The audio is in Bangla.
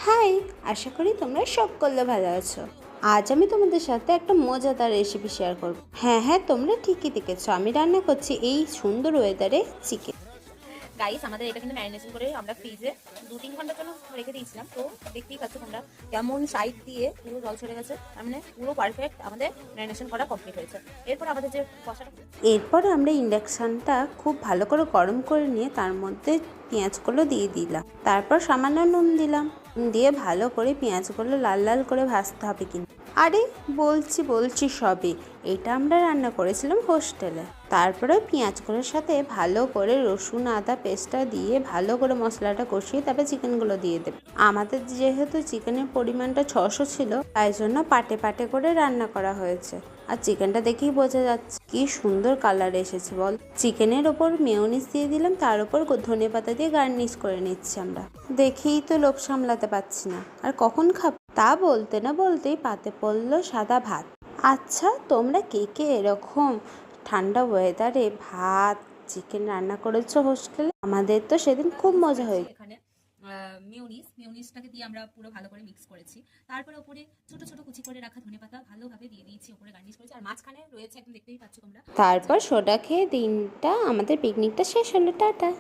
হাই, আশা করি তোমরা সকলে ভালো আছো। আজ আমি তোমাদের সাথে একটা মজাদার রেসিপি শেয়ার করব। হ্যাঁ হ্যাঁ, তোমরা ঠিকই দেখেছো, আমি রান্না করছি এই সুন্দর ওয়েদারে চিকেন। গাইস, আমাদের এটা কিন্তু ম্যারিনেশন করে আমরা ফ্রিজে 2-3 ঘন্টার জন্য রেখে দিয়েছিলাম। তো দেখতেই পাচ্ছ তোমরা কেমন সাইড দিয়ে পুরো জল ছেড়ে গেছে, তার মানে পুরো পারফেক্ট আমাদের ম্যারিনেশন করা কমপ্লিট হয়েছে। এরপর আমাদের যে কষাটা, এরপর আমরা ইন্ডাকশানটা খুব ভালো করে গরম করে নিয়ে তার মধ্যে পেঁয়াজগুলো দিয়ে দিলাম। তারপর সামান্য নুন দিলাম, দিয়ে ভালো করে পেঁয়াজগুলো লাল লাল করে ভাজতে হবে। কিন্তু আরে বলছি সবে, এটা আমরা রান্না করেছিলাম হোস্টেলে। তারপরে পেঁয়াজগুলোর সাথে ভালো করে রসুন আদা পেস্টটা দিয়ে ভালো করে মশলাটা কষিয়ে তারপরে চিকেনগুলো দিয়ে দেবে। আমাদের যেহেতু চিকেনের পরিমাণটা 600 ছিল, তাই জন্য পাটে পাটে করে রান্না করা হয়েছে। আর চিকেনটা দেখেই বোঝা যাচ্ছে কি সুন্দর কালার এসেছে বল। চিকেনের ওপর মেয়োনিজ দিয়ে দিলাম, তার উপর ধনেপাতা দিয়ে গার্নিশ করে নিচ্ছি আমরা। দেখেই তো লোভ সামলাতে পারছি না, আর কখন খাবো। তা বলতে না বলতেই পাতে পড়লো সাদা ভাত। আচ্ছা, তোমরা কে কে এরকম ঠান্ডা ওয়েদারে ভাত চিকেন রান্না করেছো হোস্টেলে? আমাদের তো সেদিন খুব মজা হয়েছে। এখানে মিউনিসটাকে দিয়ে আমরা পুরো ভালো করে মিক্স করেছি। তারপরে ওপরে ছোট ছোট কুচি করে রাখা ধনেপাতা ভালোভাবে দিয়ে দিয়েছি, ওপরে গার্নিশ করেছি। আর মাঝখানে রয়েছে, একদম দেখতেই পাচ্ছ তোমরা। তারপর সোডা খেয়ে দিনটা আমাদের পিকনিকটা শেষ হলো। টাটা।